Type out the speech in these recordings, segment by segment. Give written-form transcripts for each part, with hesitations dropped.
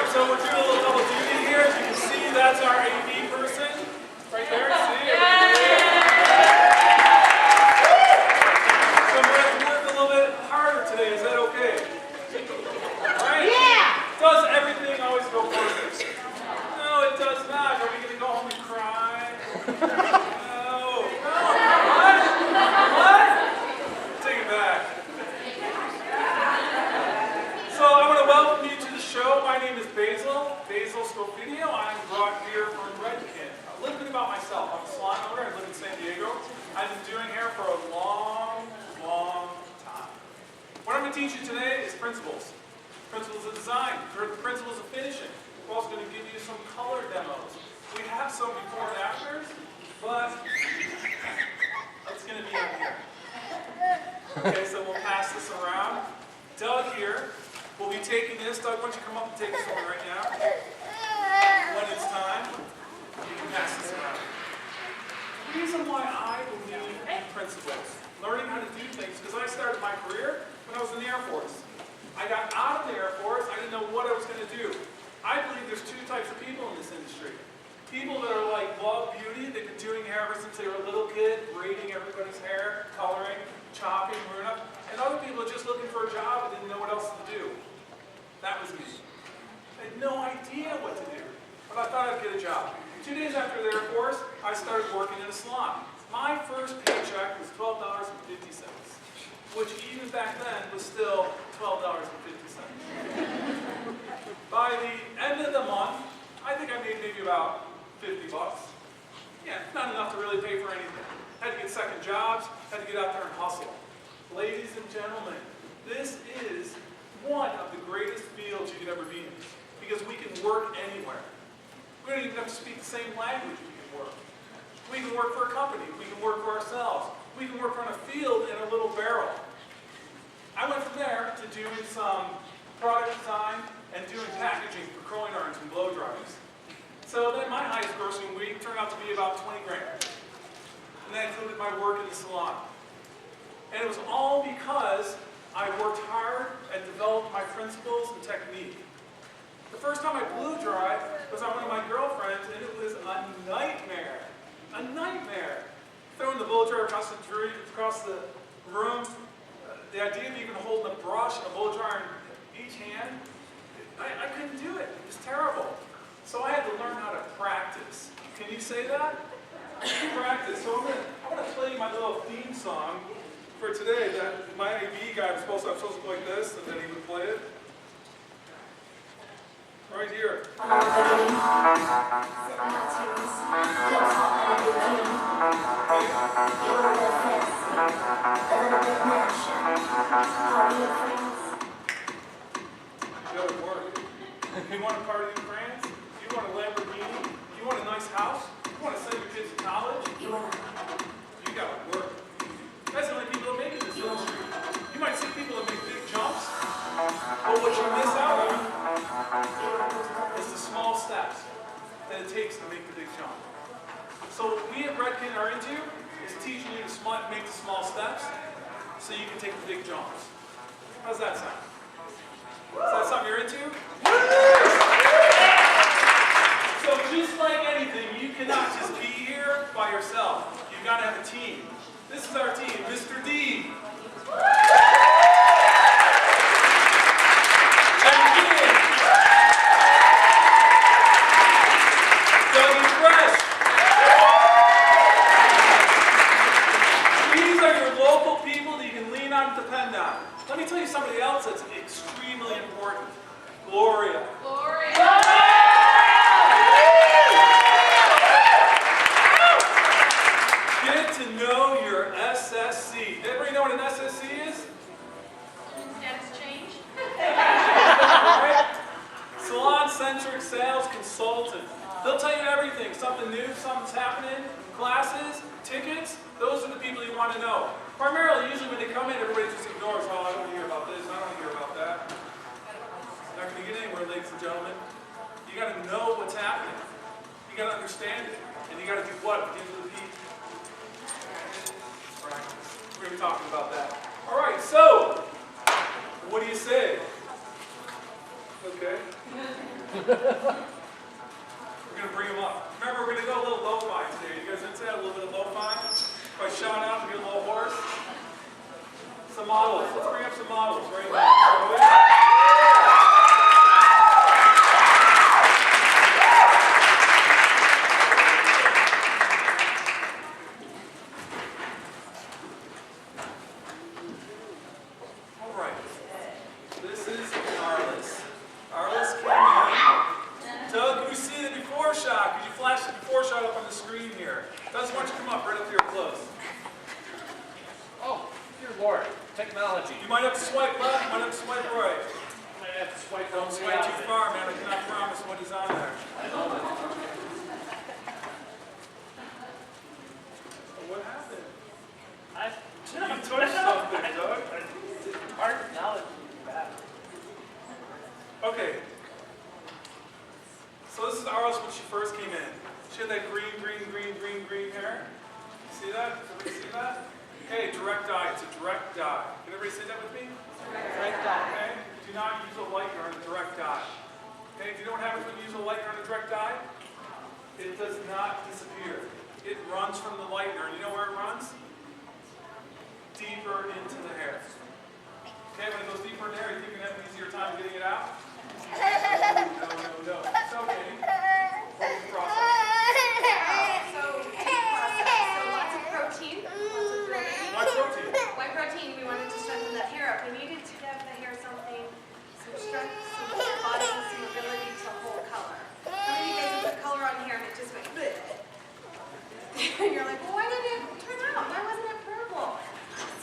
So we're doing a little double duty here. As you can see, that's our AV person right there. See it? So I'm going to work a little bit harder today. Is that okay? All right? Yeah! Does everything always go perfect? No, it does not. Are we going to go home and cry? No. What? Take it back. So I want to welcome you to the show. My name is Basil Scofidio. I'm brought here from Redken. A little bit about myself. I'm a salon owner. I live in San Diego. I've been doing hair for a long time. What I'm going to teach you today is principles. Principles of design, principles of finishing. We're also going to give you some color demos. We have some before and afters, but it's going to be in here. Okay, so we'll pass this around. Doug here will be taking this. Doug, why don't you come up and take this one right now? When it's time, you can pass this around. The reason why I believe in principles, learning how to do things, because I started my career when I was in the Air Force. I got out of the Air Force, I didn't know what I was going to do. I believe there's two types of people in this industry. People that are like love beauty, they've been doing hair ever since they were a little kid, braiding everybody's hair, coloring, chopping, ruining up. And other people are just looking for a job and didn't know what else to do. That was me. I had no idea what to do, but I thought I'd get a job. 2 days after the Air Force, I started working in a salon. My first paycheck was $12.50, which even back then was still $12.50. By the end of the month, I think I made maybe about 50 bucks. Yeah, not enough to really pay for anything. Had to get second jobs, had to get out there and hustle. Ladies and gentlemen, this is one of the greatest fields you could ever be in, because we can work anywhere. We don't even have to speak the same language, we can work. We can work for a company, we can work for ourselves, we can work on a field in a little barrel. I went from there to doing some product design and doing packaging for curling irons and blow dryers. So then my highest grossing week turned out to be about 20 grand. And that included my work in the salon. And it was all because I worked hard and developed my principles and technique. The first time I blew dry was on one of my girlfriends, and it was a nightmare. A nightmare. Throwing the blow dryer across the room. The idea of even holding a brush and a blow dryer in each hand, I couldn't do it. It was terrible. So I had to learn how to practice. Can you say that? Practice. So I'm going to play my little theme song for today. That my AV guy was supposed to play like this, and then he would play it. Right here. That would work. You want to party in France? You want a Lamborghini? You want a nice house? You want to send your kids to college? You got to work. That's the only people that make it in this industry. You might see people that make big jumps, but what you miss out on is the small steps that it takes to make the big jump. So what we at Redken are into is teaching you to make the small steps so you can take the big jumps. How's that sound? Is that something you're into? So just like anything, you cannot just be here by yourself. You've got to have a team. This is our team, Mr. D. Let me tell you somebody else that's extremely important. Gloria. Get to know your SSC. Did everybody know what an SSC is? Status change. Right? Salon-centric sales consultant. They'll tell you everything. Something new, something's happening, classes, tickets. Those are the people you want to know. Primarily, usually when they come in, everybody just ignores, oh, I don't want to hear about this, I don't want to hear about that. You're not going to get anywhere, ladies and gentlemen. You got to know what's happening. You got to understand it. And you got to do what? Begin to repeat. Practice. We're going to be talking about that. All right, so, what do you say? Okay. We're going to bring them up. Remember, we're going to go a little lo-fi today. You guys into that? A little bit of lo-fi? If I shout out and get a little hoarse. Some models. Let's bring up some models right now. All right. This is Arliss. Arliss came in. Doug, can we see the before shot? Could you flash the before shot up on the screen here? Doug, why don't you come up right up here close? Oh, dear Lord, technology. You might have to swipe left, you might have to swipe right. I might have to swipe Don't swipe too far, man. I cannot promise what is on there. What happened? You touched something, Doug. Hard knowledge is bad. Okay. So this is Arliss when she first came in. She had that green hair. See that? Everybody see that? Okay, direct dye. It's a direct dye. Can everybody say that with me? Direct dye. Okay. Do not use a lighter on a direct dye. Okay. Do you know what happens when you use a lighter on a direct dye? It does not disappear. It runs from the lighter, and you know where it runs? Deeper into the hair. Okay, when it goes deeper in the hair, you think you're going to have an easier time getting it out? No. It's okay. Process. So lots of protein. Why protein? Why protein? We wanted to strengthen that hair up. We needed to give the hair some strength, some body, some ability to hold color. How many of you guys have put color on hair and it just went bleh? And you're like, well, why did it turn out? Why wasn't it purple?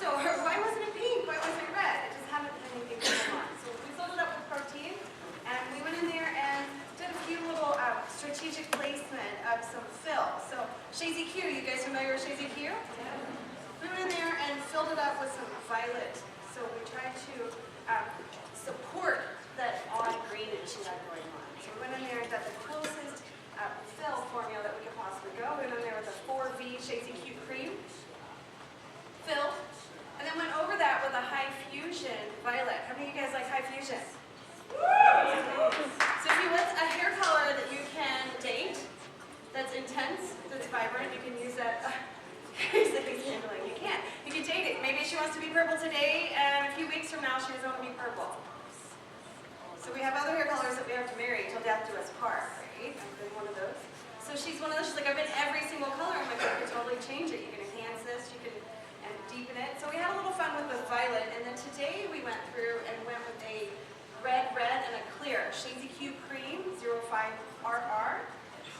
So why wasn't it pink? Why wasn't it red? It just hadn't been anything going on. So we filled it up with protein, and we went in there and did a few little strategic placement of some fill. So Shazy Q, you guys familiar with Shazy Q? Yeah. We went in there and filled it up with some violet. So we tried to support that odd greenage she had going on. So we went in there and got the closest fill formula that we could possibly go. We went in there with a 4V Shazy Q cream, filled, and then went over that with a high fusion violet. How many of you guys like high fusion? So if you want a hair color that you can date, that's intense, that's vibrant, you can use that. He's handling. You can't. You can date it. Maybe she wants to be purple today, and a few weeks from now she doesn't want to be purple. So we have other hair colors that we have to marry till death do us part, right? I've been one of those. So she's one of those. She's like, I've been every single color. I'm like, you can totally change it. You can enhance this. You can and deepen it. So we had a little fun with the violet, and then today we went through and went with a red, and a clear Shazy Q cream 05RR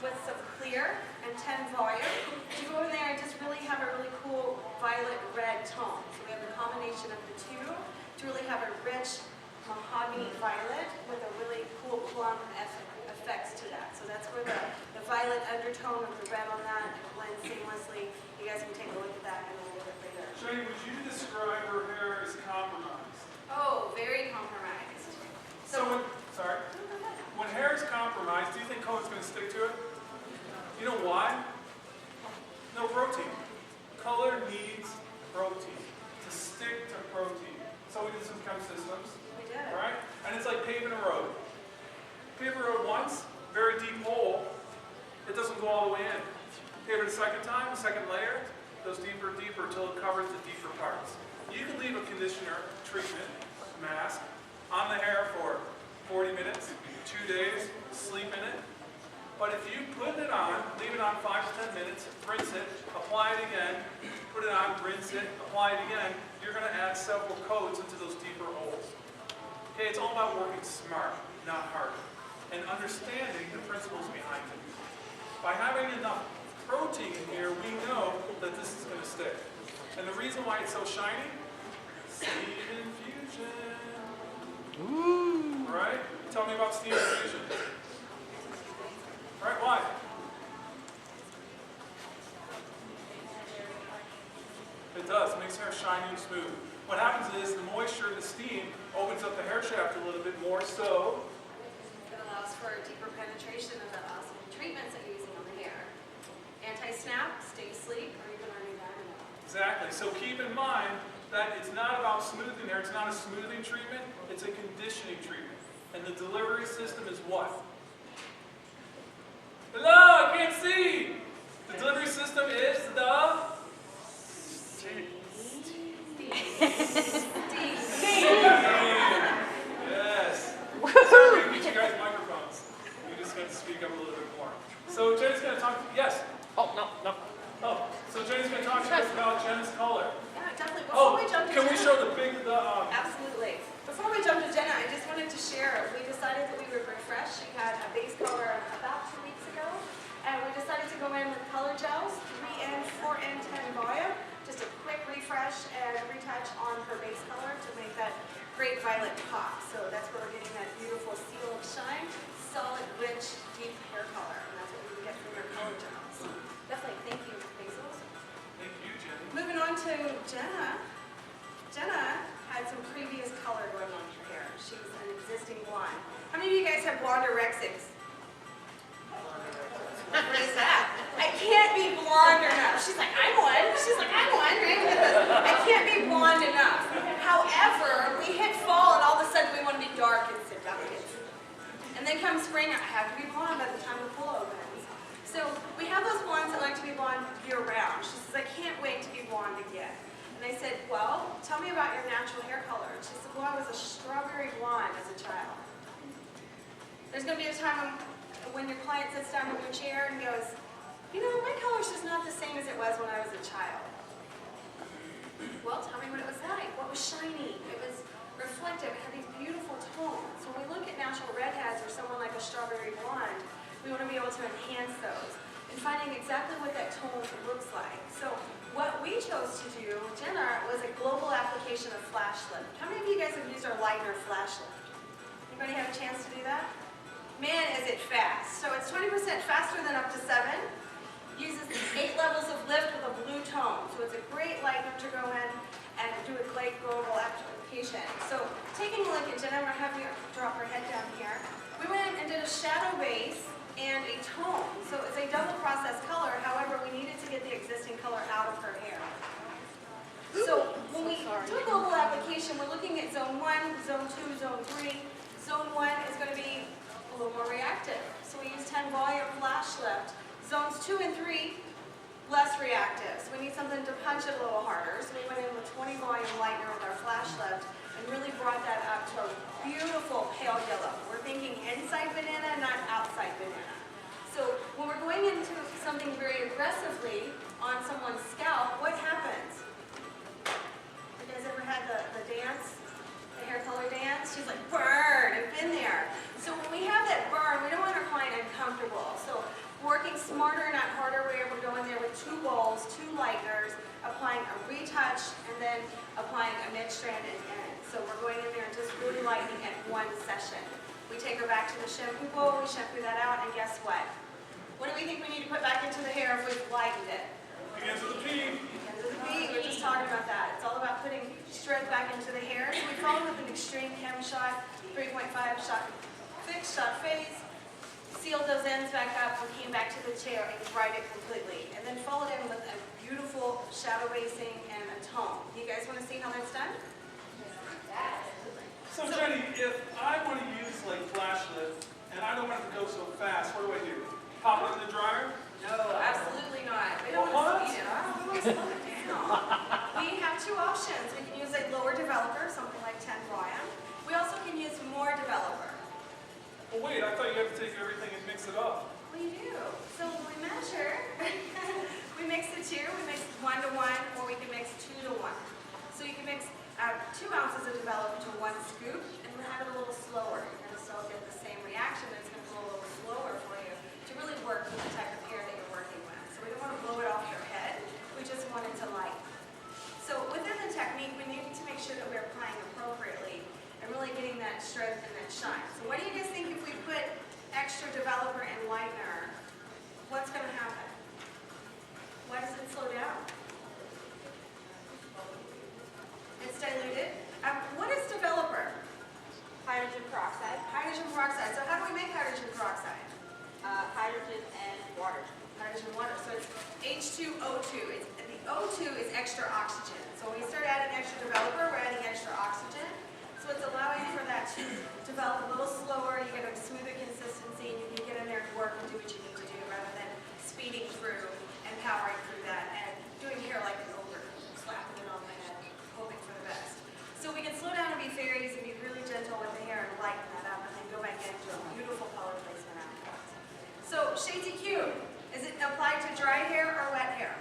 with some clear and 10 volume. To go in there and just really have a really cool violet red tone. So we have the combination of the two to really have a rich mahogany violet with a really cool plum effects to that. So that's where the violet undertone of the red on that blends seamlessly. You guys can take a look at that in a little bit later. Shani, would you describe her hair as compromised? Oh, very compromised. When hair is compromised, do you think color's going to stick to it? You know why? No protein. Color needs protein to stick to protein. So we did some chem systems. We did. All right? And it's like paving a road. Pave a road once, very deep hole, it doesn't go all the way in. Pave it a second time, a second layer, goes deeper until it covers the deeper parts. You can leave a conditioner, treatment, mask, on the hair for 40 minutes, 2 days, sleep in it. But if you put it on, leave it on 5 to 10 minutes, rinse it, apply it again, put it on, rinse it, apply it again, you're going to add several coats into those deeper holes. Okay, it's all about working smart, not hard, and understanding the principles behind it. By having enough protein in here, we know that this is going to stick. And the reason why it's so shiny, steam infusion. Ooh. Right? Tell me about steam infusion. Right? Why? It does. It makes hair shiny and smooth. What happens is the moisture in the steam opens up the hair shaft a little bit more, so it allows for a deeper penetration of the awesome treatments that you're using on the hair. Anti-snap, stay sleek, or even our new diamond. Exactly. So keep in mind that it's not about smoothing hair. It's not a smoothing treatment. It's a conditioning treatment. And the delivery system is what? Hello, I can't see. The delivery system is the Yes. Sorry, we get you guys microphones. You just got to speak up a little bit more. So Jenny's going to talk. Yes. Oh, no, no. Oh, so Jenny's going to talk to us about Jenna's color. Yeah, definitely. Before Oh, we jump to can we Jenna- show the big Absolutely. Before we jump to Jenna, I just wanted to share, we decided that we would refresh. She had a base color about 2 weeks ago, and we decided to go in with color gels, 3N, 4N, 10 volume, just a quick refresh and retouch on her base color to make that great violet pop. So that's where we're getting that beautiful seal of shine, solid, rich, deep hair color, and that's what we would get from your color gels. Definitely, thank you, Basil. Thank you, Jenny. Moving on to Jenna. Jenna had some previous color going on in her hair. She was an existing blonde. How many of you guys have blonde erexics? What is that? I can't be blonde enough. She's like, I'm one. She's like, I'm one, right? I can't be blonde enough. However, we hit fall and all of a sudden we want to be dark and seductive. And then come spring, I have to be blonde by the time the pool opens. So we have those blondes that like to be blonde year-round. She says, I can't wait to be blonde again. And I said, well, tell me about your natural hair color. And she said, well, I was a strawberry blonde as a child. There's going to be a time when your client sits down in your chair and goes, you know, my color's just not the same as it was when I was a child. Well, tell me what it was like. What was shiny? It was reflective. It had these beautiful tones. So when we look at natural redheads or someone like a strawberry blonde, we want to be able to enhance those and finding exactly what that tone looks like. So what we chose to do, Jenna, was a global application of flash lift. How many of you guys have used our lightener flash lift? Anybody have a chance to do that? Man, is it fast. So it's 20% faster than up to 7. Uses 8 levels of lift with a blue tone. So it's a great lightener to go in and do a great global application. So taking a look at Jenna, I'm going to have you drop her head down here. We went and did a shadow base and a tone. So it's a double process color. However, we needed to get the existing color out of her hair. So when we do a global application, we're looking at zone 1, zone 2, zone 3. Zone 1 is going to be a little more reactive. So we use 10 volume flash lift. Zones 2 and 3, less reactive. So we need something to punch it a little harder. So we went in with 20 volume lightener with our flash lift and really brought that up to a beautiful pale yellow. We're thinking inside banana, not outside banana. So when we're going into something very aggressively on someone's scalp, what happens? You guys ever had the dance? The hair color dance? She's like, burn, I've been there. So when we have that burn, we don't want our client uncomfortable. So working smarter, not harder, we're able to go in there with 2 bowls, 2 lighteners, applying a retouch, and then applying a mid-strand and end. So we're going in there and just really lightening at 1 session. We take her back to the shampoo bowl, we shampoo that out, and guess what? What do we think we need to put back into the hair if we've lightened it? Begins with a P. Begins with a P. We're just talking about that. It's all about putting strength back into the hair. So we followed with an extreme chem shot, 3.5 shot fix, shot phase, sealed those ends back up, and came back to the chair and dried it completely. And then followed in with a beautiful shadow basing and a tone. You guys want to see how that's done? So Jenny, if I want to use like flash lift and I don't want it to go so fast, what do I do? Pop it in the dryer? No, absolutely not. We don't What? want to speed it up. We want to slow it down. We have 2 options. We can use a lower developer, something like 10 volume. We also can use more developer. Well, wait, I thought you had to take everything and mix it up. We do. So when we measure, we mix the 2. We mix 1 to 1, or we can mix 2 to 1. So you can mix 2 ounces of developer to 1 scoop, and we'll have it a little slower. You're going to still get the same reaction, but it's going to go a little slower for you to really work with the type of hair that you're working with. So we don't want to blow it off your head. We just want it to lighten. So within the technique, we need to make sure that we're applying appropriately and really getting that strength and that shine. So what do you guys think if we put extra developer and lightener, what's going to happen? Why does it slow down? It's diluted. What is developer? Hydrogen peroxide, Hydrogen peroxide. So how do we make hydrogen peroxide? hydrogen and water. Hydrogen water. So it's H2O2. The O2 is extra oxygen. So when we start adding extra developer, we're adding extra oxygen. So it's allowing for that to develop a little slower, you get a smoother consistency, and you can get in there and work and do what you need to do rather than speeding through and powering through that and doing hair like an ogre, slapping it on my head, hoping for the best. So we can slow down and be fairies and be really gentle with the hair and lighten that up and then go back into a beautiful color placement afterwards. So Shades EQ, is it applied to dry hair or wet hair?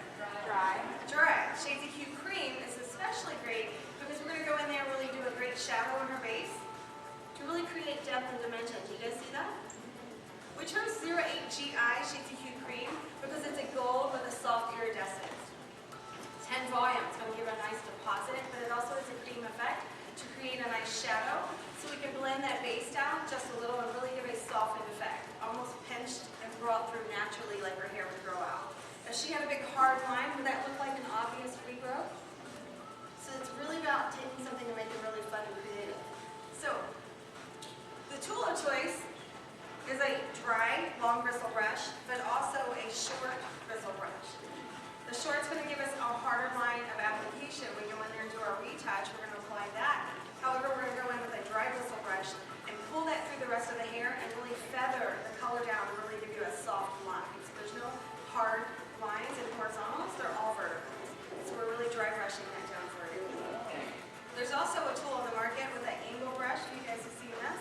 Dry. Dry. Shades EQ cream is especially great because we're going to go in there and really do a great shadow on her base to really create depth and dimension. Do you guys see that? We chose 08GI Shades EQ cream because it's a gold with a soft iridescence. 10 volume, it's going to give a nice deposit, but it also has a cream effect to create a nice shadow. So we can blend that base down just a little and really give a softened effect, almost pinched and brought through naturally like her hair would grow out. If she had a big hard line, would that look like an obvious regrowth? So it's really about taking something to make it really fun and creative. So the tool of choice is a dry, long bristle brush, but also a short bristle brush. The short's going to give us a harder line of application. We go in there and do our retouch, we're going to apply that. However, we're going to go in with a dry bristle brush and pull that through the rest of the hair and really feather the color down and really give you a soft line. So there's no hard lines and horizontals, they're all verticals. So we're really dry brushing that down for you. There's also a tool on the market with an angle brush. You guys have seen this.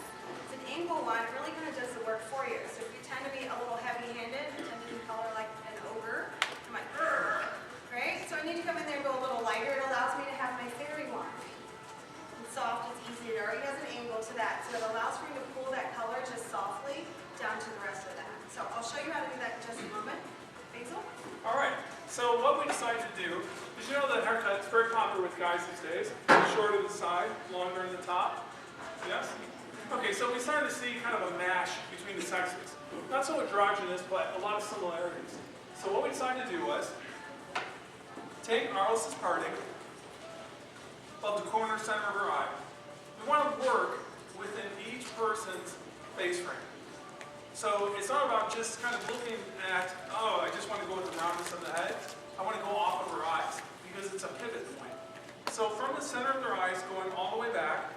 It's an angle one. It really kind of does the work for you. So if you tend to be a little heavy-handed, you tend to do color like an ogre, I'm like, right? So I need to come in there and go a little lighter. It allows me to have my fairy wand. It's soft, it's easy. It already has an angle to that. So it allows for you to pull that color just softly down to the rest of that. So I'll show you how to do that in just a moment. Basil? All right, so what we decided to do is, you know that haircut is very popular with guys these days. Short at the side, longer in the top. Yes? Okay, so we started to see kind of a mash between the sexes. Not so androgynous, but a lot of similarities. So what we decided to do was take Arliss's parting of the corner center of her eye. We want to work within each person's face frame. So it's not about just kind of looking at, oh, I just want to go with the roundness of the head. I want to go off of her eyes because it's a pivot point. So from the center of their eyes going all the way back,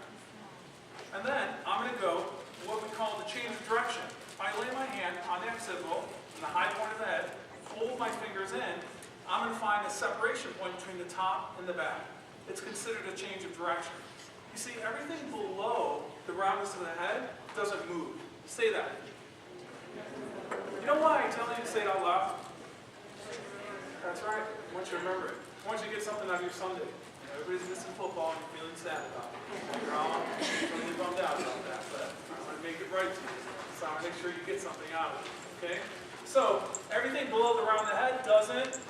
and then I'm going to go what we call the change of direction. I lay my hand on the occipital in the high point of the head, hold my fingers in, I'm going to find a separation point between the top and the back. It's considered a change of direction. You see, everything below the roundness of the head doesn't move. Say that. You know why I tell you to say it out loud? That's right. I want you to remember it. I want you to get something out of your Sunday. Everybody's missing football and you're feeling sad about it. You're all really bummed out about that, but I want to make it right to you. So I want to make sure you get something out of it. Okay? So everything below the round of the head doesn't.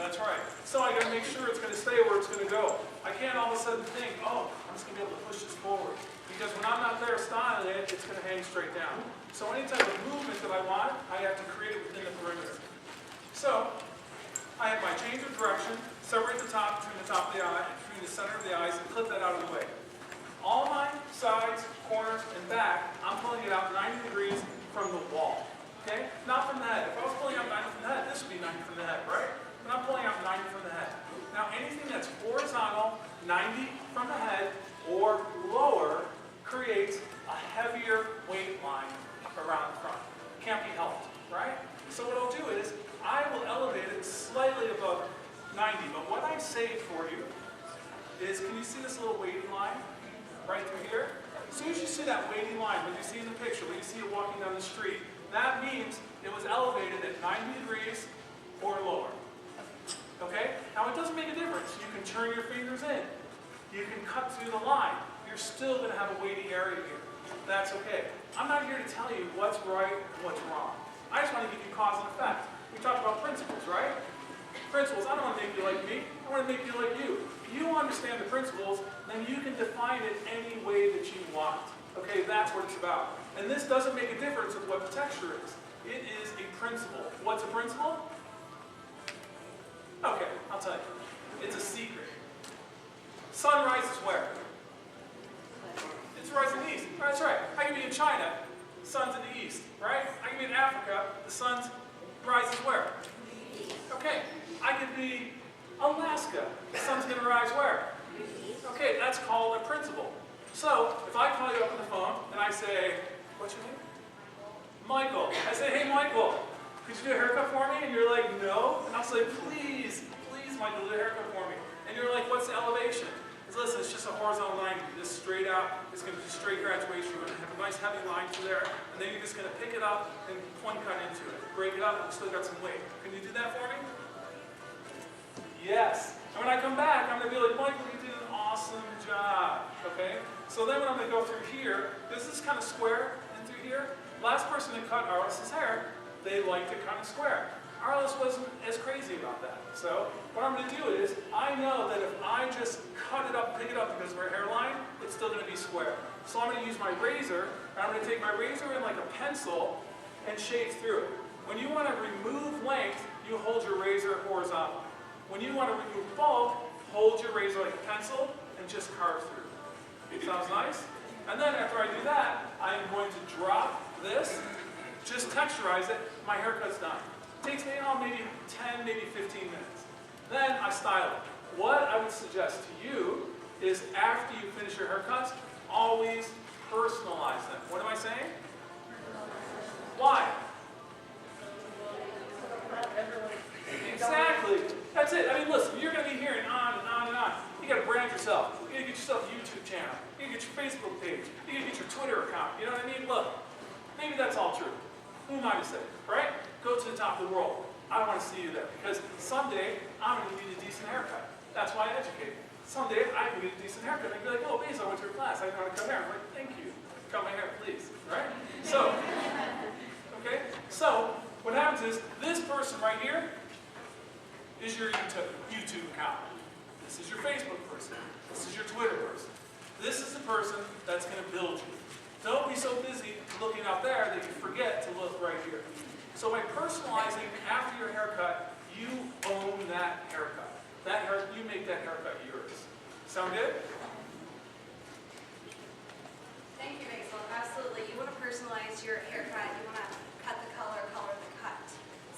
That's right. So I got to make sure it's going to stay where it's going to go. I can't all of a sudden think, oh, I'm just going to be able to push this forward. Because when I'm not there styling it, it's going to hang straight down. So any type of movement that I want, I have to create it within the perimeter. So I have my change of direction, separate the top between the top of the eye and between the center of the eyes, and clip that out of the way. All my sides, corners, and back, I'm pulling it out 90 degrees from the wall. Okay? Not from the head. If I was pulling out 90 from the head, this would be 90 from the head, right? But I'm pulling out 90 from the head. Now anything that's horizontal, 90 from the head, or lower, creates a heavier weight line around the front. Can't be helped, right? So what I'll do is, I will elevate it slightly above 90, but what I saved for you is, can you see this little wavy line right through here? As soon as you see that wavy line, what you see in the picture, when you see it walking down the street, that means it was elevated at 90 degrees or lower. Okay? Now it doesn't make a difference. You can turn your fingers in. You can cut through the line. You're still going to have a weighty area here. That's okay. I'm not here to tell you what's right and what's wrong. I just want to give you cause and effect. We talked about principles, right? Principles, I don't want to make you like me. I want to make you like you. If you understand the principles, then you can define it any way that you want. Okay, that's what it's about. And this doesn't make a difference with what the texture is. It is a principle. What's a principle? Okay, I'll tell you. It's a secret. Sun rises where? It's rising in the east. That's right. I can be in China, the sun's in the east, right? I can be in Africa, the sun's rises where? Okay. I could be Alaska, the sun's going to rise where? Okay, that's called a principle. So, if I call you up on the phone and I say, what's your name? Michael. I say, hey Michael, could you do a haircut for me? And you're like, no. And I'll say, please, please Michael, do a haircut for me. And you're like, what's the elevation? Listen, it's just a horizontal line, just straight out. It's going to be straight graduation. You're going to have a nice heavy line through there, and then you're just going to pick it up and point cut into it. Break it up, and still got some weight. Can you do that for me? Yes. And when I come back, I'm going to be like, Michael, you did an awesome job. Okay? So then when I'm going to go through here, this is kind of square in through here. Last person that cut Arlis's hair, they liked it kind of square. Arlis wasn't as crazy about that. So what I'm going to do is, I know that if I just cut it up, pick it up because of her hairline, it's still going to be square. So I'm going to use my razor, and I'm going to take my razor in like a pencil and shave through it. When you want to remove length, you hold your razor horizontally. When you want to remove bulk, hold your razor like a pencil and just carve through. Sounds nice? And then after I do that, I am going to drop this, just texturize it, my haircut's done. Takes me maybe 10, maybe 15 minutes. Then I style it. What I would suggest to you is after you finish your haircuts, always personalize them. What am I saying? Why? Exactly. That's it. I mean, listen, you're going to be hearing on and on and on. You got to brand yourself. You got to get yourself a YouTube channel. You got to get your Facebook page. You got to get your Twitter account. You know what I mean? Look, maybe that's all true. Who am I to say, right? Go to the top of the world. I want to see you there because someday I'm going to need a decent haircut. That's why I educate. Someday I'm going to need a decent haircut. And be like, oh, Baze, I went to your class. I know how to cut hair. I'm like, thank you. Cut my hair, please. Right? So, okay? So, what happens is this person right here is your YouTube account. This is your Facebook person. This is your Twitter person. This is the person that's going to build you. Don't be so busy looking out there that you forget to look right here. So by personalizing after your haircut, you own that haircut. You make that haircut yours. Sound good? Thank you, Basil. Absolutely. You want to personalize your haircut. You want to cut the color the cut.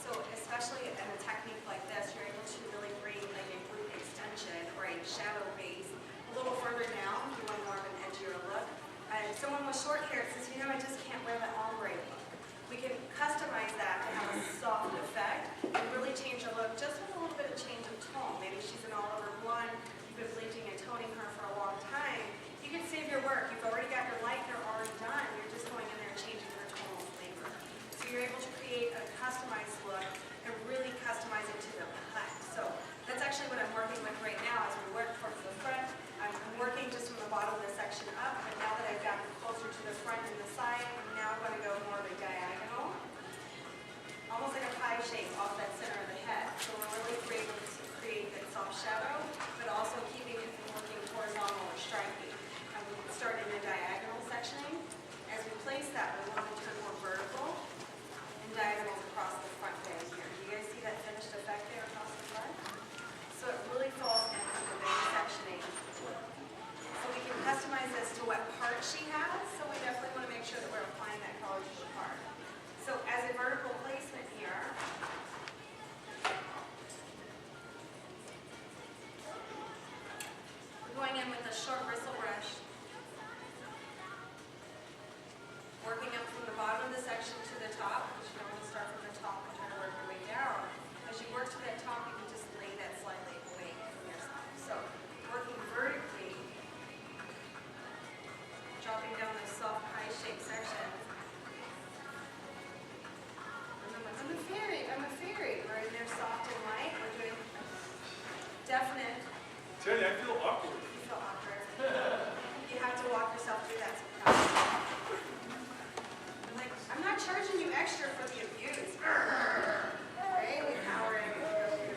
So especially in a technique like this, you're able to really bring like a root extension or a shadow base a little further down. You want more of an edgier look. And someone with short hair says, you know, I just can't wear the ombre look. We can customize that to have a soft effect and really change her look just with a little bit of change of tone. Maybe she's an all-over blonde, you've been bleaching and toning her for a long time. You can save your work. You've already got your light hair already done. You're just going in there and changing her tonal flavor. So you're able to create a customized look and really customize it to the cut. So that's actually what I'm working with right now as we work towards the front. I'm working just from the bottom of the section up, and now that I've gotten closer to the front and the side, now I'm going to go more of a diagonal, almost like a pie shape off that center of the head. So we're really able to create that soft shadow, but also keeping it from looking horizontal or striking. And we can start in the diagonal sectioning. As we place that, we want to turn more vertical and diagonals across the front there here. Do you guys see that finished effect there across the front? So it really falls into the base sectioning. So we can customize this to what part she has, so we definitely want to make sure that we're applying that color to the part. So as a vertical placement here, we're going in with a short bristle brush, working up from the bottom of the section to the top, because you don't want to start from the top and try to work your way down. As you work to that top, you can just lay that slightly away from your side. So working vertically, dropping down this soft pie-shaped section. Remember, I'm a fairy. We're in there soft and light. We're doing definite. Jenny, I feel awkward. You feel awkward. You have to walk yourself through that sometimes. I'm like, I'm not charging you extra for the abuse. Right? We power in heavily.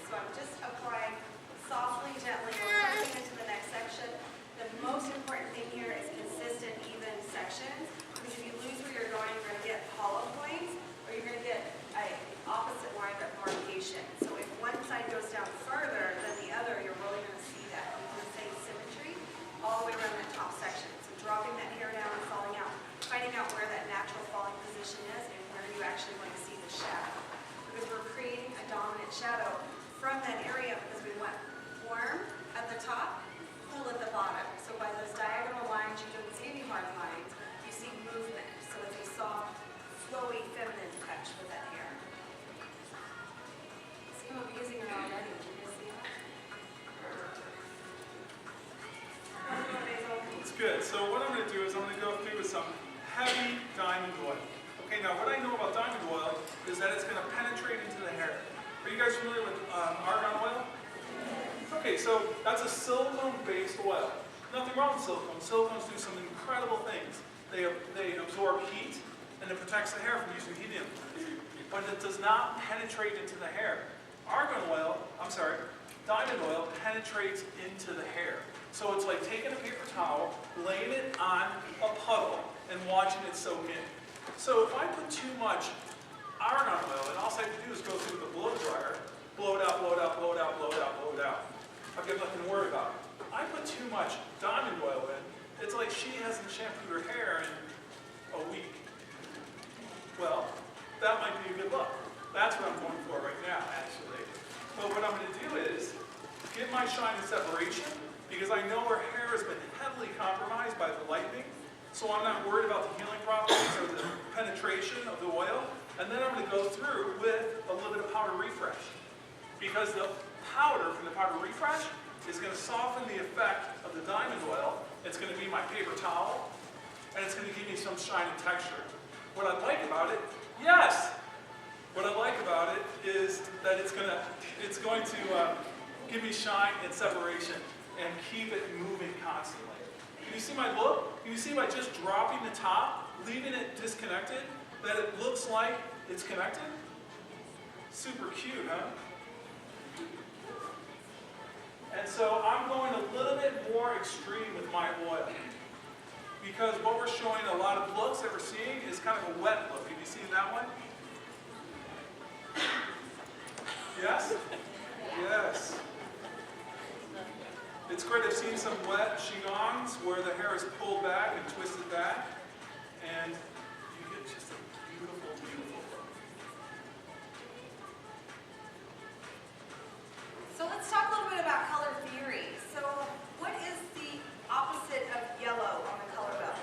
So I'm just applying softly, gently. We're pressing into the next section. The most important thing here is consistent, even sections, because if you lose where you're going, you're going to get hollow points, or you're going to get an opposite line of markation. So if one side goes down further than the other, you're really going to see that. You can say symmetry all the way around that top section. So dropping that hair down and falling out, finding out where that natural falling position is and where you actually want to see the shadow. Because we're creating a dominant shadow from that area because we want warm at the top, cool at the bottom. So by those diagonal Good. So what I'm going to do is I'm going to go through with some heavy diamond oil. Okay, now what I know about diamond oil is that it's going to penetrate into the hair. Are you guys familiar with argan oil? Okay, so that's a silicone-based oil. Nothing wrong with silicone. Silicones do some incredible things. They absorb heat, and it protects the hair from using helium. But it does not penetrate into the hair. Diamond oil penetrates into the hair. So it's like taking a paper towel, laying it on a puddle, and watching it soak in. So if I put too much argan oil, and all I have to do is go through the blow dryer, blow it out, blow it out, blow it out, blow it out, blow it out. I've got nothing to worry about. I put too much diamond oil in, it's like she hasn't shampooed her hair in a week. Well, that might be a good look. That's what I'm going for right now, actually. But what I'm going to do is get my shine and separation, because I know her hair has been heavily compromised by the lightning, so I'm not worried about the healing properties or the penetration of the oil. And then I'm going to go through with a little bit of powder refresh, because the powder from the powder refresh is going to soften the effect of the diamond oil. It's going to be my paper towel, and it's going to give me some shine and texture. What I like about it, yes! What I like about it is that it's going to give me shine and separation and keep it moving constantly. Can you see my look? Can you see by just dropping the top, leaving it disconnected, that it looks like it's connected? Super cute, huh? And so I'm going a little bit more extreme with my oil, because what we're showing a lot of looks that we're seeing is kind of a wet look. Have you seen that one? Yes? Yes. It's great. I've seen some wet chignons where the hair is pulled back and twisted back, and you get just a beautiful, beautiful look. So let's talk a little bit about color theory. So what is the opposite of yellow on the color wheel?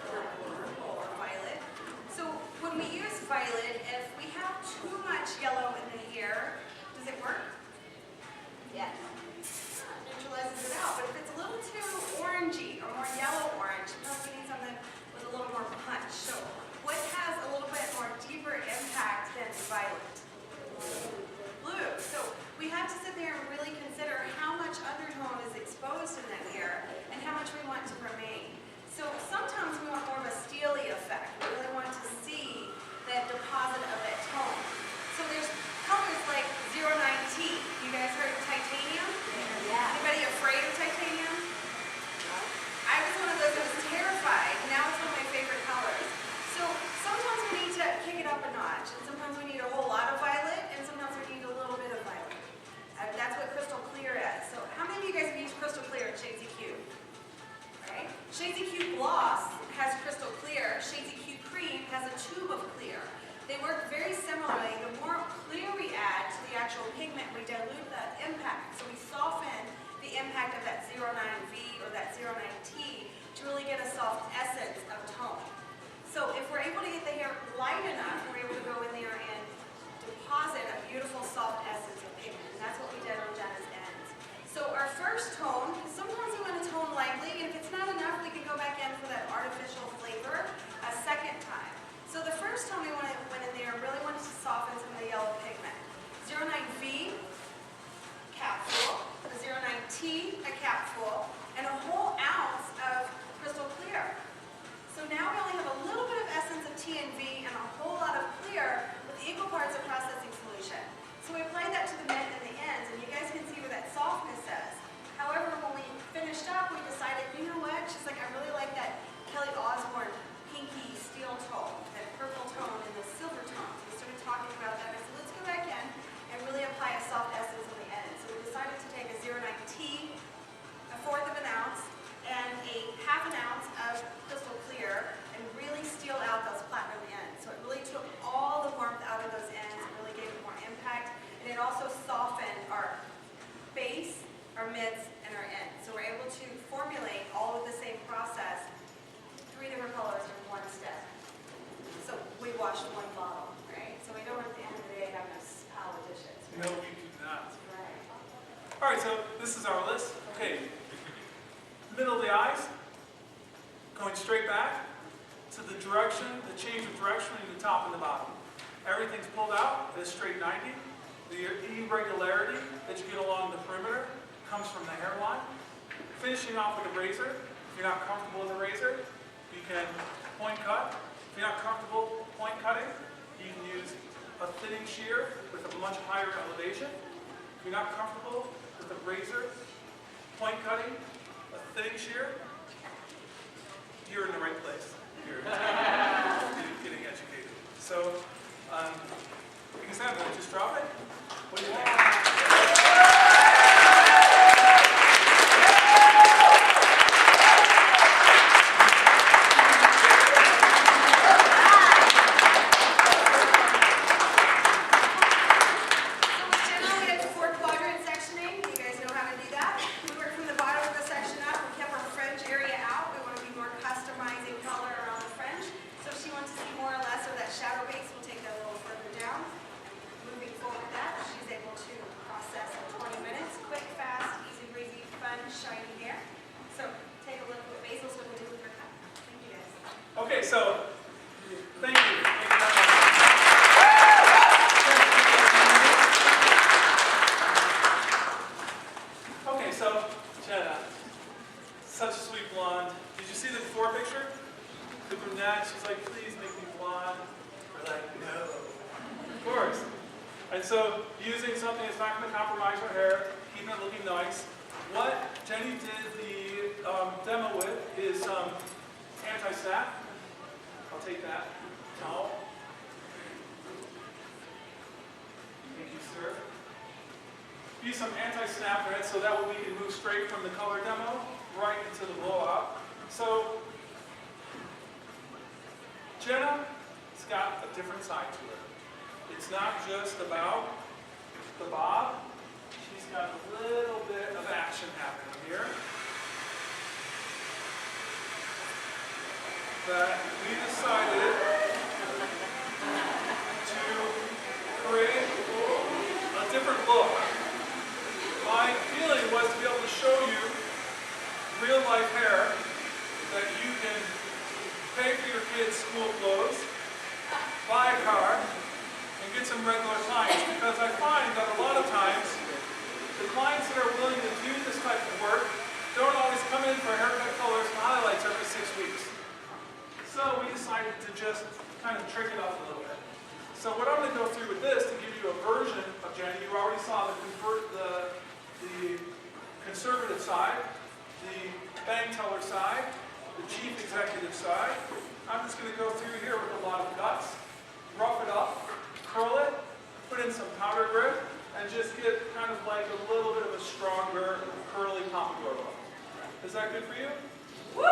Purple or violet. So when we use violet, if we have too much yellow in the hair, does it work? Yes. Neutralizes it out. But if it's a little too orangey or more yellow-orange, sometimes we need something with a little more punch. So what has a little bit more deeper impact than violet? Blue. So we have to sit there and really consider how much undertone is exposed in that hair and how much we want to remain. So sometimes we want more of a steely effect. We really want to see that deposit of that tone. So there's colors like 09T. You guys heard of titanium? Yeah. Anybody afraid of titanium? I was one of those that was terrified. Now it's one of my favorite colors. So sometimes we need to kick it up a notch, and sometimes we need a whole lot of violet, and sometimes we need a little bit of violet. That's what crystal clear is. So how many of you guys have used crystal clear in Shades EQ? Right? Shades EQ gloss has crystal clear. Shades EQ cream has a tube of clear. They work very similarly. The more clear we add to the actual pigment, we dilute the impact. So we soften the impact of that 09V or that 09T to really get a soft essence of tone. So if we're able to get the hair light enough, we're able to go in there and deposit a beautiful soft essence of pigment. And that's what we did on Jenna's ends. So our first tone, sometimes we want to tone lightly, and if it's not enough, we can go back in for that artificial flavor a second time. So the first time we went in there, really wanted to soften some of the yellow pigment. 09V, capsule, a 09T, a capsule, and a whole ounce of crystal clear. So now we only have a little bit of essence of T and V and a whole lot of clear with equal parts of processing solution. So we applied that to the mid and the ends, and you guys can see where that softness is. However, when we finished up, we decided, you know what, she's like, I really like that Kelly Osbourne pinky steel tone, that purple tone and the silver tone. So we started talking about that. I said, let's go back in and really apply a soft essence on the end. So we decided to take a 09T, a fourth of an ounce, and a half an ounce of crystal clear, and really steel out those platinum ends. So it really took all the warmth out of those ends and really gave it more impact. And it also softened our base, our mids, and our ends. So we're able to formulate all of the same process, 3 different colors in one step. So we washed one bottle, right? So we don't at the end of the day have no pile of dishes. No, we do not. Right. All right, so this is our list. Okay, middle of the eyes, going straight back to the direction, the change of direction in the top and the bottom. Everything's pulled out at a straight 90. The irregularity that you get along the perimeter comes from the hairline. Finishing off with a razor. If you're not comfortable with a razor, you can point cut. If you're not comfortable point cutting, you can use a thinning shear with a much higher elevation. If you're not comfortable with a razor, point cutting, a thinning shear, you're in the right place. You're getting educated. So, you can have that. Just drop it. What do you think? Okay, so thank you. Thank you very much. Okay, so Jenna, such a sweet blonde. Did you see the before picture? The brunette, she's like, please make me blonde. We're like, no. Of course. And so using something that's not going to compromise her hair, keeping it looking nice. What Jenny did the demo with is anti-snap. I'll take that towel. Thank you, sir. Use some anti-snap red so that way we can move straight from the color demo right into the blowout. So Jenna's got a different side to her. It's not just about the bob. She's got a little bit of action happening here. That we decided to create a different look. My feeling was to be able to show you real life hair that you can pay for your kids' school clothes, buy a car, and get some regular clients. Because I find that a lot of times the clients that are willing to do this type of work don't always come in for haircut colors and highlights every 6 weeks. So we decided to just kind of trick it up a little bit. So what I'm going to go through with this to give you a version of Jenny, you already saw the conservative side, the bank teller side, the chief executive side. I'm just going to go through here with a lot of cuts, rough it up, curl it, put in some powder grip, and just get kind of like a little bit of a stronger, curly pompadour look. Is that good for you? Woo!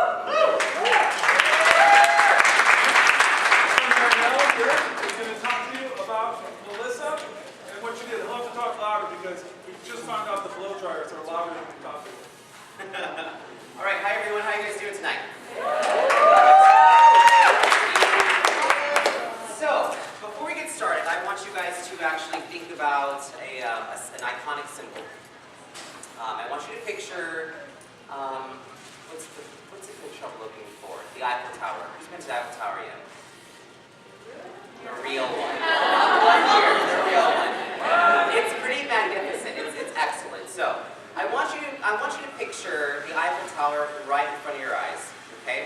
Here is going to talk to you about Melissa and what you did. I'll have to talk louder because we just found out the blow dryers are louder than we thought they were. All right, hi everyone. How are you guys doing tonight? So, before we get started, I want you guys to actually think about an iconic symbol. I want you to picture what's the picture I'm looking for? The Eiffel Tower. Who's been to the Eiffel Tower yet? The real one. The real one. It's pretty magnificent. It's excellent. So I want you to picture the Eiffel Tower right in front of your eyes. Okay?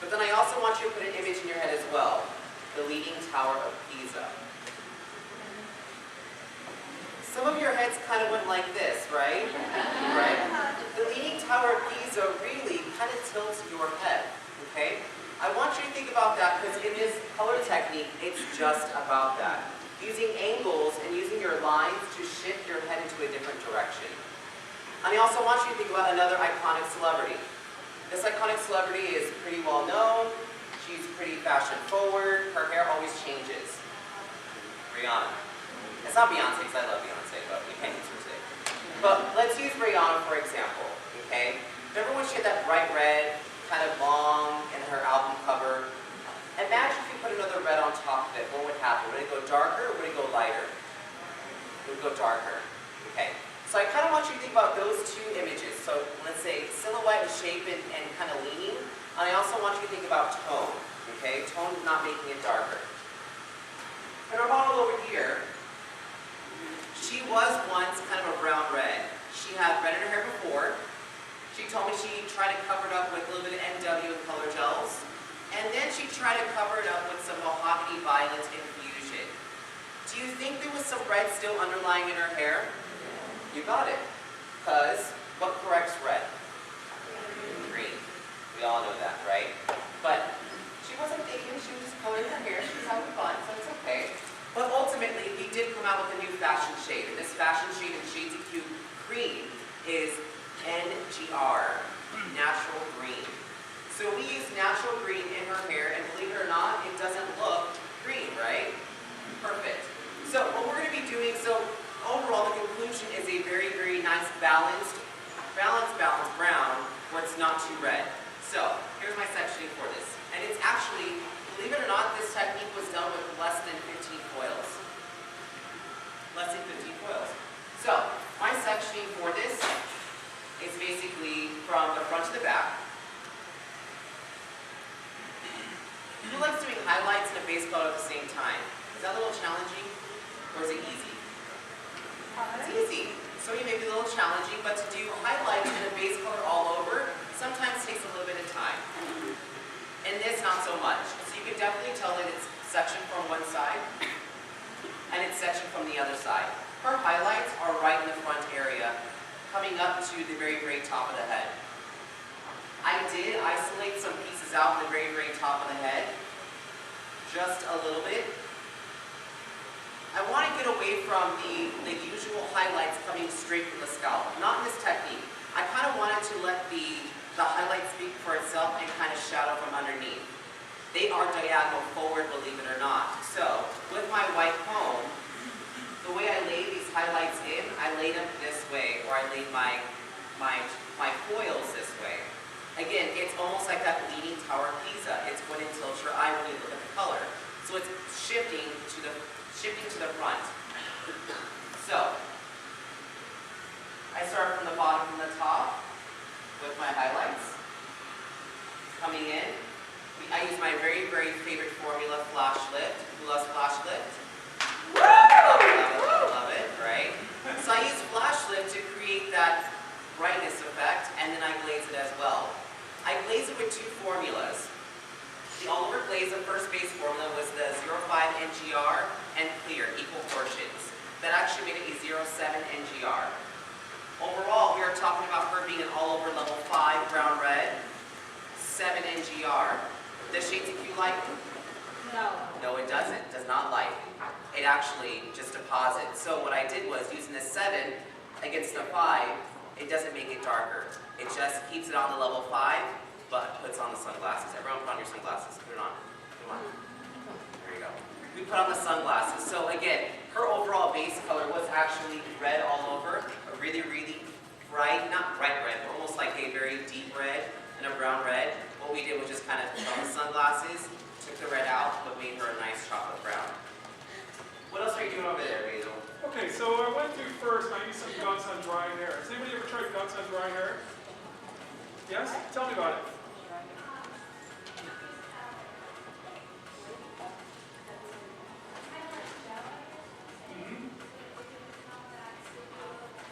But then I also want you to put an image in your head as well. The Leaning Tower of Pisa. Some of your heads kind of went like this, right? Right? The Leaning Tower of Pisa really kind of tilts your head. Okay? I want you to think about that because in this color technique, it's just about that. Using angles and using your lines to shift your head into a different direction. And I also want you to think about another iconic celebrity. This iconic celebrity is pretty well known. She's pretty fashion forward. Her hair always changes. Rihanna. It's not Beyonce because I love Beyonce, but we can't use her today. But let's use Rihanna for example, okay? Remember when she had that bright red, kind of long in her album cover? Imagine if you put another red on top of it, what would happen? Would it go darker or would it go lighter? It would go darker. Okay. So I kind of want you to think about those two images. So let's say silhouette is shape and kind of leaning. I also want you to think about tone, okay? Tone is not making it darker. And our model over here, she was once kind of a brown red. She had red in her hair before. She told me she tried to cover it up with a little bit of NW and color gels. And then she tried to cover it up with some mahogany violet infusion. Do you think there was some red still underlying in her hair? You got it. Because what corrects red? Green. We all know that, right? But she wasn't thinking, she was just coloring her hair. She was having fun, so it's okay. But ultimately, we did come out with a new fashion shade. And this fashion shade in Shades of Q Cream is NGR, Natural Green. So we use natural green in her hair, and believe it or not, it doesn't look green, right? Perfect. So what we're going to be doing, so overall the conclusion is a very, very nice balanced brown where it's not too red. So here's my sectioning for this. And it's actually, believe it or not, this technique was done with less than 15 foils. Less than 15 foils. So my sectioning for this is basically from the front to the back. Who likes doing highlights and a base color at the same time? Is that a little challenging, or is it easy? It's easy. So you may be a little challenging, but to do highlights and a base color all over sometimes takes a little bit of time. And this, not so much. So you can definitely tell that it's sectioned from one side, and it's sectioned from the other side. Her highlights are right in the front area, coming up to the very, very top of the head. I did isolate some pieces out in the very, very top of the head, just a little bit. I want to get away from the usual highlights coming straight from the scalp. Not in this technique. I kind of wanted to let the highlight speak for itself and kind of shadow from underneath. They are diagonal forward, believe it or not. So, with my white comb, the way I lay these highlights in, I laid them this way, or I laid my foils this way. Again, it's almost like that leaning tower of Pisa. It's going to tilt your eye when you look at the color. So it's shifting to the front. So I start from the bottom, from the top, with my highlights. Coming in, I use my very, very favorite formula, Flash Lift. Who loves Flash Lift? Love it, right? So I use Flash Lift to create that brightness effect, and then I glaze it as well. I glaze it with two formulas. The all-over glaze, the first base formula was the 0.5 NGR and clear, equal portions. That actually made it a 0.7 NGR. Overall, we are talking about her being an all-over level 5 brown red, 7 NGR. Does Shades of Q light? No. No, it doesn't. It does not light. It actually just deposits. So what I did was, using the 7 against the 5, it doesn't make it darker. It just keeps it on the level 5, but puts on the sunglasses. Everyone put on your sunglasses. Put it on. Come on. There you go. We put on the sunglasses. So again, her overall base color was actually red all over. A really, really bright, not bright red, but almost like a very deep red and a brown red. What we did was just kind of put on the sunglasses, took the red out, but made her a nice chocolate brown. What else are you doing over there, Basil? Okay, so I went through first, I used some Guts on dry hair. Has anybody ever tried Guts on dry hair? Yes? Tell me about it.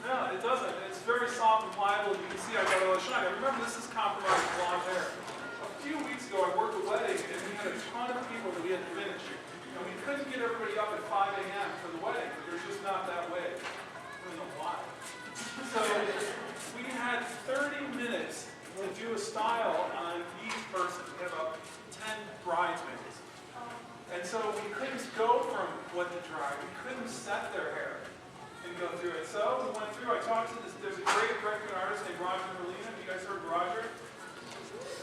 No, it doesn't. It's very soft and pliable. You can see I got a lot of shine. I remember this is compromised blonde hair. A few weeks ago, I worked a wedding, and we had a ton of people that we had to finish. And we couldn't get everybody up at 5 a.m. for the wedding. There's just not that way. I don't know why. So we had 30 minutes to do a style on each person. We had about 10 bridesmaids. And so we couldn't go from what to dry. We couldn't set their hair and go through it. So we went through, I talked to this, there's a great Redken artist named Roger Molina. Have you guys heard of Roger?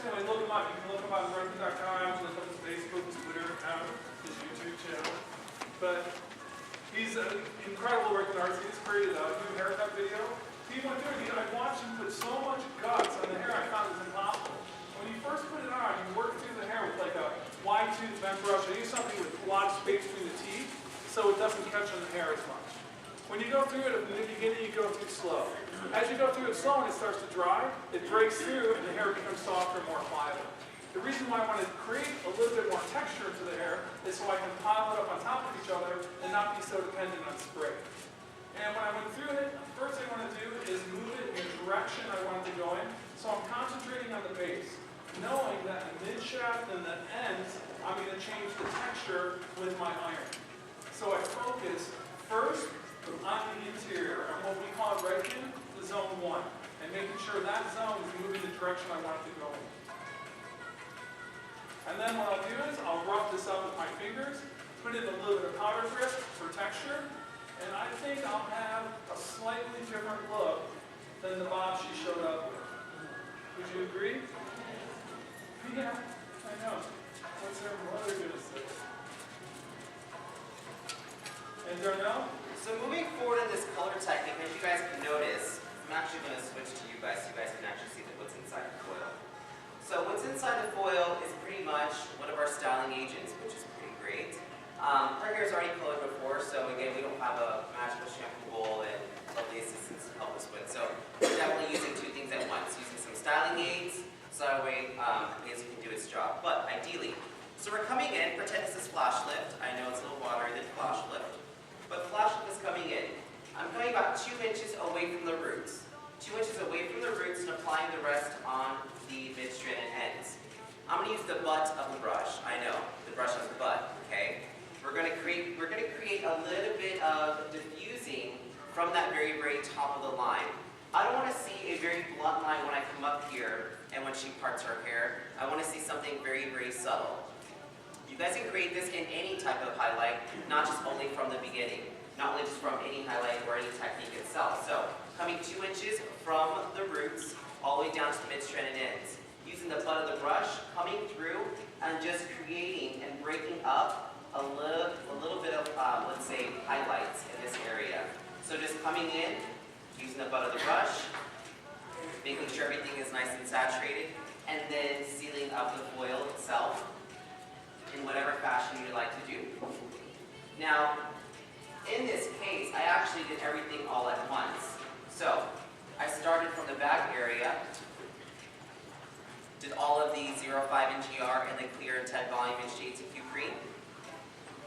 Anyway, look him up. You can look him up on Redken.com, look up his Facebook, his Twitter account, his YouTube channel. But he's an incredible Redken artist. He just created a new haircut video. He went through it. I watched him put so much guts on the hair, I found it was impossible. When you first put it on, you work through the hair with like a wide tooth bent brush. I use something with a lot of space between the teeth so it doesn't catch on the hair as much. When you go through it, in the beginning, you go through slow. As you go through it slow and it starts to dry, it breaks through and the hair becomes softer and more pliable. The reason why I want to create a little bit more texture to the hair is so I can pile it up on top of each other and not be so dependent on spray. And when I went through it, the first thing I want to do is move it in the direction I want it to go in. So I'm concentrating on the base, knowing that the mid-shaft and the ends, I'm going to change the texture with my iron. So I focus first on the interior, and what we call Redken, the zone 1, and making sure that zone is moving the direction I want it to go in. And then what I'll do is I'll rough this up with my fingers, put in a little bit of powder grip for texture, and I think I'll have a slightly different look than the bob she showed up with. Would you agree? Yeah, I know. What's her mother gonna say? And Darnell? So moving forward in this color technique, as you guys can notice, I'm actually going to switch to you guys so you guys can actually see what's inside the foil. So what's inside the foil is pretty much one of our styling agents, which is pretty great. Her hair is already colored before, so again, we don't have a magical shampoo bowl and lovely assistants to help us with. So we're definitely using two things at once, using some styling aids, so that way Hazel can do its job. But ideally, so we're coming in, pretend this is flash lift. I know it's a little watery than flash lift, but flash lift is coming in. I'm going about 2 inches away from the roots. 2 inches away from the roots and applying the rest on the mid-stranded ends. I'm going to use the butt of the brush. I know, the brush has the butt, okay? We're going to create a little bit of diffusing from that very, very top of the line. I don't want to see a very blunt line when I come up here and when she parts her hair. I want to see something very, very subtle. You guys can create this in any type of highlight, not just only from the beginning, not only just from any highlight or any technique itself. So coming 2 inches from the roots all the way down to the mid-stranded ends. Using the butt of the brush, coming through and just creating and breaking up a little bit of, let's say, highlights in this area. So just coming in, using the butt of the brush, making sure everything is nice and saturated, and then sealing up the foil itself in whatever fashion you'd like to do. Now, in this case, I actually did everything all at once. So, I started from the back area, did all of the 05 NGR and the clear and 10 volume in shades of Q Cream.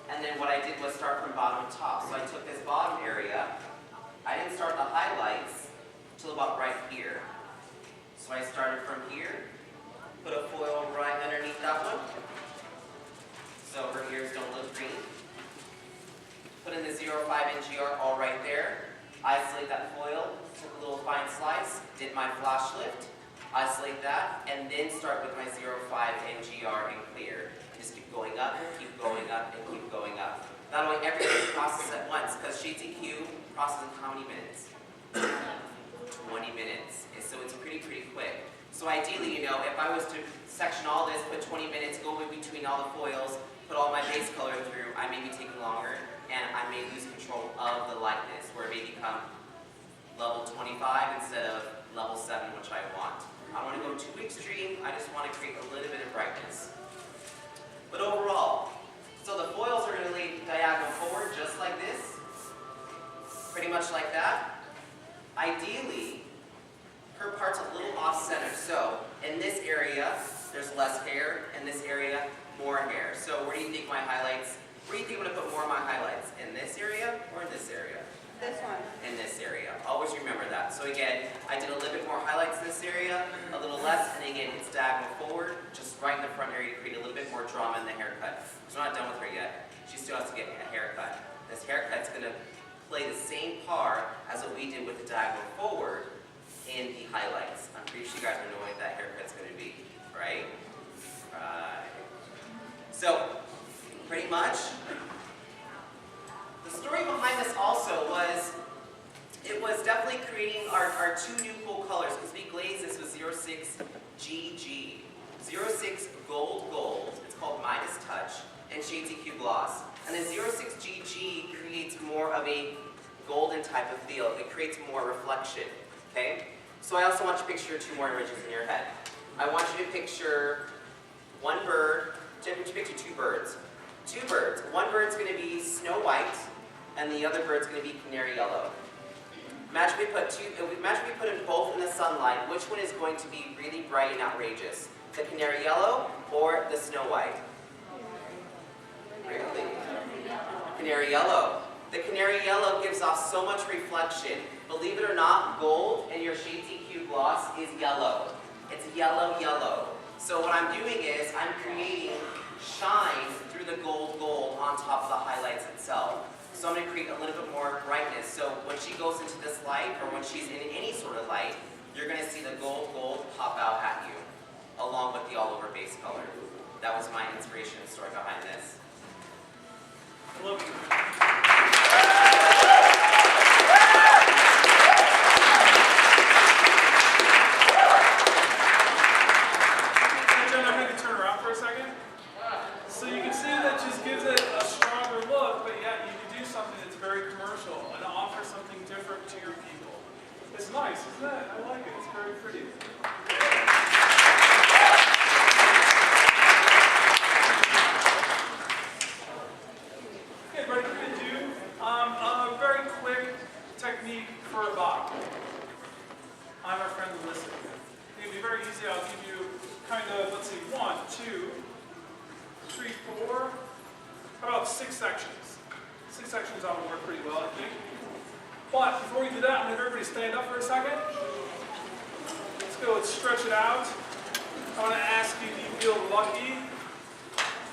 And then what I did was start from bottom to top. So I took this bottom area, I didn't start the highlights until about right here. So I started from here, put a foil right underneath that one. So her ears don't look green. Put in the 05 NGR all right there. Isolate that foil, took a little fine slice, did my flash lift, isolate that, and then start with my 05 NGR in clear. Just keep going up, and keep going up, and keep going up. Not only everything processed at once, because Shades EQ processes in how many minutes? 20 minutes. So it's pretty quick. So ideally, you know, if I was to section all this, put 20 minutes, go in between all the foils, put all my base color through, I may be taking longer, and I may lose control of the lightness, where it may become level 25 instead of level 7, which I want. I want to go too extreme, I just want to create a little bit of brightness. But overall, so the foils are going to lay diagonal forward, just like this, pretty much like that. Ideally, her part's a little off-center, so in this area, there's less hair, in this area, more hair. So where do you think my highlights, where do you think I'm going to put more of my highlights? In this area or in this area? This one. In this area. Always remember that. So again, I did a little bit more highlights in this area, a little less, and again, it's diagonal forward, just right in the front area to create a little bit more drama in the haircut. So I'm not done with her yet. She still has to get a haircut. This haircut's going to play the same part as what we did with the diagonal forward in the highlights. I'm pretty sure you guys are knowing what that haircut's going to be, right? Right. So, pretty much, the story behind this also was, it was definitely creating our two new cool colors, because we glazed this with 06 GG. 06 Gold, it's called Midas Touch, and Shades EQ Gloss. And the 06 GG creates more of a golden type of feel. It creates more reflection, okay? So I also want you to picture two more images in your head. I want you to picture one bird, picture two birds. Two birds. One bird's going to be Snow White, and the other bird's going to be Canary Yellow. Imagine we put them both in the sunlight. Which one is going to be really bright and outrageous? The canary yellow or the snow white? Really? Canary yellow. The canary yellow gives off so much reflection. Believe it or not, gold in your Shade TQ gloss is yellow. It's yellow, yellow. So what I'm doing is I'm creating shine through the gold on top of the highlights itself. So I'm going to create a little bit more brightness. So when she goes into this light, or when she's in any sort of light, you're going to see the gold pop out at you, along with the all-over base color. That was my inspiration and story behind this. I love you. Jen, I'm going to turn around for a second. So you can see that just gives it a stronger look, but yet you can do something that's very commercial and offer something different to your people. It's nice, isn't it? I like it. It's very pretty. Okay, what we're going to do a very quick technique for a bot. I'm our friend Alyssa. It'll be very easy. I'll give you kind of, let's see, 1, 2, 3, 4, how about 6 sections? 6 sections ought to work pretty well, I think. But before we do that, I'm going to have everybody stand up for a second. Let's go, let's stretch it out. I want to ask you, do you feel lucky?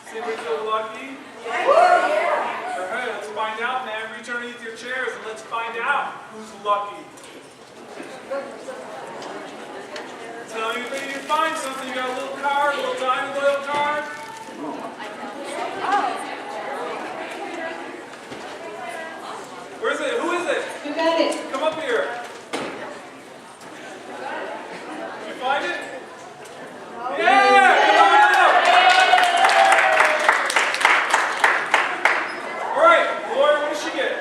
Does anybody feel lucky? Yeah. Okay, let's find out, man. Reach underneath your chairs and let's find out who's lucky. Tell me if you find something. You got a little card, a little diamond oil card. Where is it? Who is it? You got it. Come up here. Did you find it? Yeah! Come on up! All right, Laura, what did she get?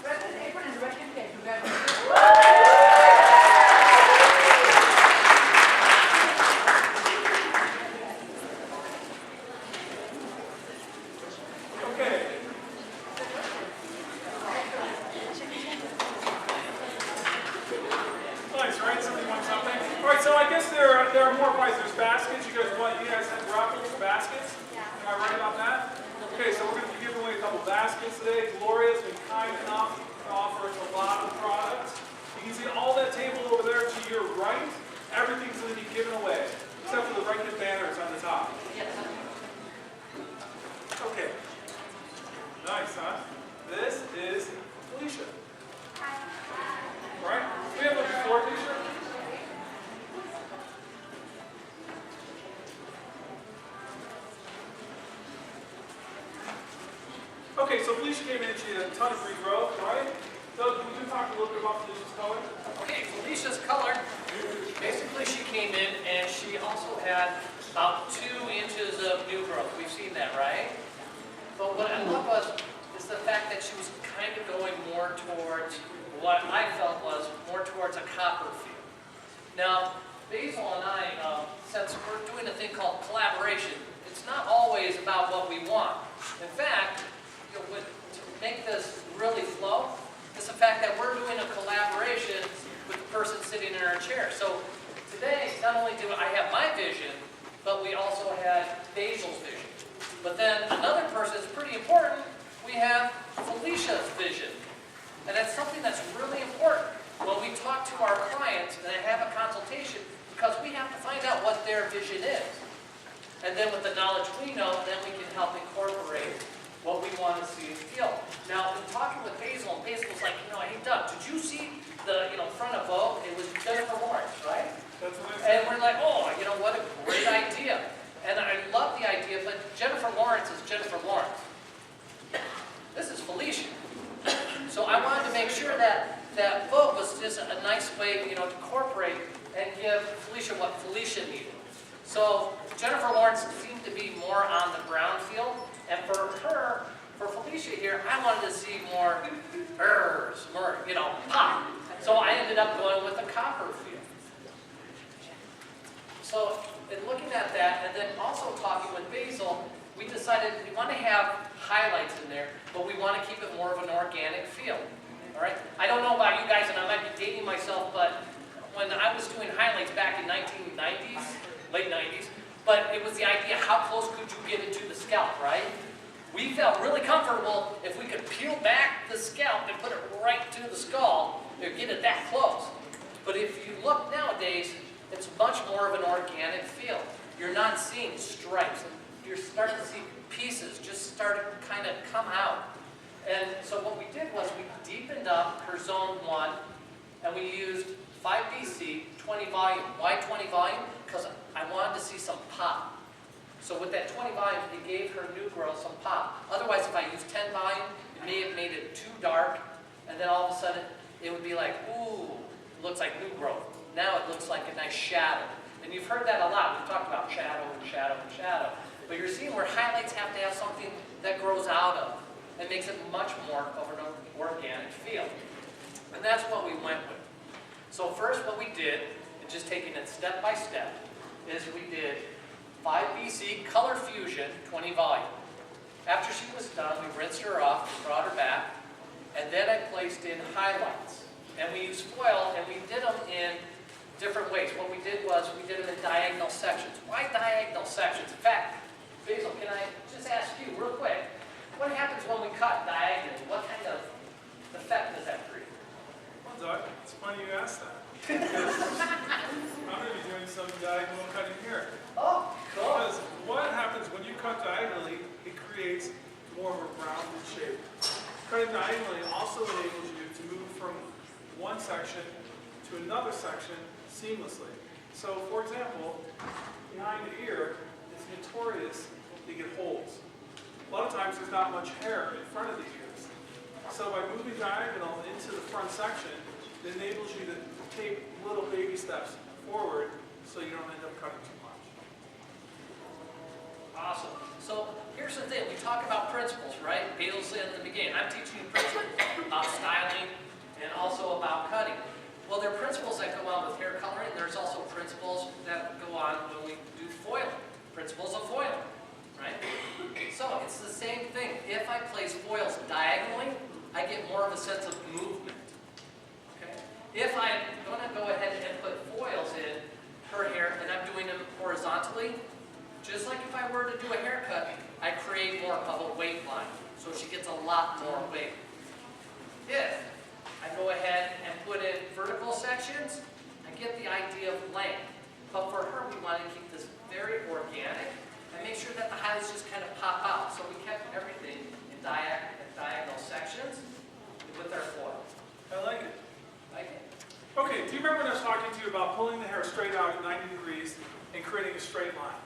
Redken apron and Redken cake. Okay. Nice, right? Somebody wants something. All right, so I guess there are more prizes. There's baskets. You guys have raffles, baskets. Am I right about that? Okay, so we're going to be giving away a couple baskets today. Gloria's been kind enough to offer us a lot of products. You can see all that table over there to your right. Everything's going to be given away, except for the Redken banners on the top. Okay. Nice, huh? This is Felicia. All right? Do we have a before picture? Okay, so Felicia came in, she had a ton of regrowth, right? Doug, would you talk a little bit about Felicia's color? Okay, Felicia's color, basically she came in and she also had about 2 inches of new growth. We've seen that, right? But what I love is the fact that she was kind of going more towards what I felt was more towards a copper feel. Now, Basil and I, since we're doing a thing called collaboration, it's not always about what we want. In fact, you know, to make this really flow, is the fact that we're doing a collaboration with the person sitting in our chair. So today, not only do I have my vision, but we also had Basil's vision. But then another person is pretty important. We have Felicia's vision. And that's something that's really important when we talk to our clients and have a consultation, because we have to find out what their vision is. And then with the knowledge we know, then we can help incorporate what we want to see and feel. Now, in talking with Basil, and Basil was like, hey Doug, did you see the front of Vogue? It was Jennifer Lawrence, right? That's what And we're like, oh, what a great idea. And I love the idea, but Jennifer Lawrence is Jennifer Lawrence. This is Felicia. So I wanted to make sure that Vogue was just a nice way, to incorporate and give Felicia what Felicia needed. So Jennifer Lawrence seemed to be more on the brown field, and for Felicia here, I wanted to see more pop. So I ended up going with a copper feel. So in looking at that, and then also talking with Basil, we decided we want to have highlights in there, but we want to keep it more of an organic feel. All right? I don't know about you guys, and I might be dating myself, but when I was doing highlights back in 1990s, late 90s, but it was the idea, how close could you get into the scalp, right? We felt really comfortable if we could peel back the scalp and put it right to the skull, or get it that close. But if you look nowadays, it's much more of an organic feel. You're not seeing stripes. You're starting to see pieces just start to kind of come out. And so what we did was we deepened up her zone 1, and we used 5BC, 20 volume. Why 20 volume? Because I wanted to see some pop. So with that 20 volume, it gave her new growth some pop. Otherwise, if I used 10 volume, it may have made it too dark, and then all of a sudden, it would be like, ooh, it looks like new growth. Now it looks like a nice shadow. And you've heard that a lot. We've talked about shadow and shadow and shadow. But you're seeing where highlights have to have something that grows out of and makes it much more of an organic feel. And that's what we went with. So first what we did, and just taking it step by step, is we did 5BC Color Fusion 20 volume. After she was done, we rinsed her off, brought her back, and then I placed in highlights. And we used foil, and we did them in different ways. What we did was we did them in diagonal sections. Why diagonal sections? In fact, Basil, can I just ask you real quick, what happens when we cut diagonally? What kind of effect does that create? Well, Doug, it's funny you asked that. Because I'm going to be doing some diagonal cutting here. Oh, cool. Because what happens when you cut diagonally, it creates more of a rounded shape. Cutting diagonally also enables you to move from one section to another section seamlessly. So, for example, behind the ear, it's notorious to get holes. A lot of times there's not much hair in front of the ears. So by moving diagonal into the front section, it enables you to take little baby steps forward so you don't end up cutting too much. Awesome. So here's the thing. We talk about principles, right? Basil said at the beginning, I'm teaching you principles about styling and also about cutting. Well, there are principles that go on with hair coloring. There's also principles that go on when we do foiling. Principles of foiling, right? So it's the same thing. If I place foils diagonally, I get more of a sense of movement. Okay? If I'm going to go ahead and put foils in her hair and I'm doing them horizontally, just like if I were to do a haircut, I create more of a weight line. So she gets a lot more weight. If I go ahead and put in vertical sections, I get the idea of length. But for her, we want to keep this very organic and make sure that the highlights just kind of pop out. So we kept everything in diagonal sections with our foil. I like it. Like it? Okay, do you remember when I was talking to you about pulling the hair straight out at 90 degrees and creating a straight line?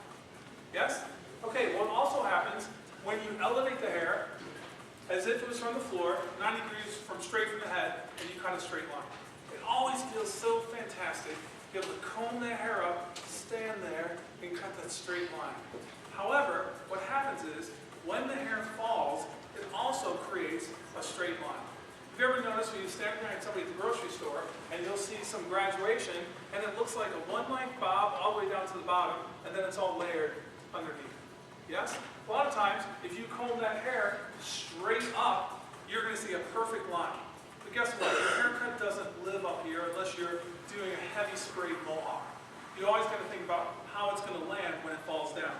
Yes? Okay, what also happens when you elevate the hair as if it was from the floor, 90 degrees from straight from the head, and you cut a straight line. It always feels so fantastic to be able to comb the hair up, stand there, and cut that straight line. However, what happens is, when the hair falls, it also creates a straight line. Have you ever noticed when you stand behind somebody at the grocery store, and you'll see some graduation, and it looks like a one-length bob all the way down to the bottom, and then it's all layered underneath? Yes? A lot of times, if you comb that hair straight up, you're going to see a perfect line. But guess what? Your haircut doesn't live up here unless you're doing a heavy sprayed mohawk. You always got to think about how it's going to land when it falls down.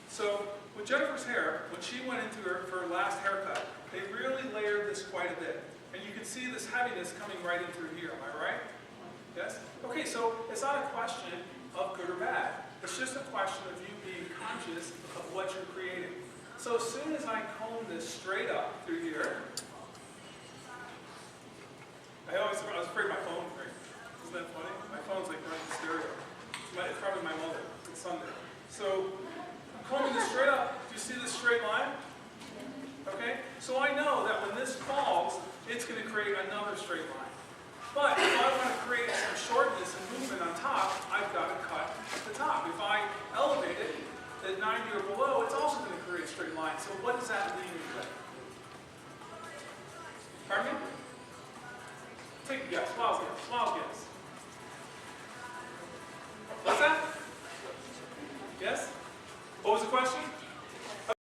So with Jennifer's hair, when she went into her last haircut, they really layered this quite a bit. And you can see this heaviness coming right in through here, am I right? Yes? Okay, so it's not a question of good or bad. It's just a question of you being conscious of what you're creating. So as soon as I comb this straight up through here, I was afraid my phone would ring. Isn't that funny? My phone's like running stereo. It's probably my mother. It's Sunday. So I'm combing this straight up. Do you see this straight line? Okay? So I know that when this falls, it's going to create another straight line. But if I want to create some shortness and movement on top, I've got to cut the top. If I elevate it at 90 or below, it's also going to create a straight line. So what does that leave me with? Pardon me? Take a guess. Wild guess. Wild guess.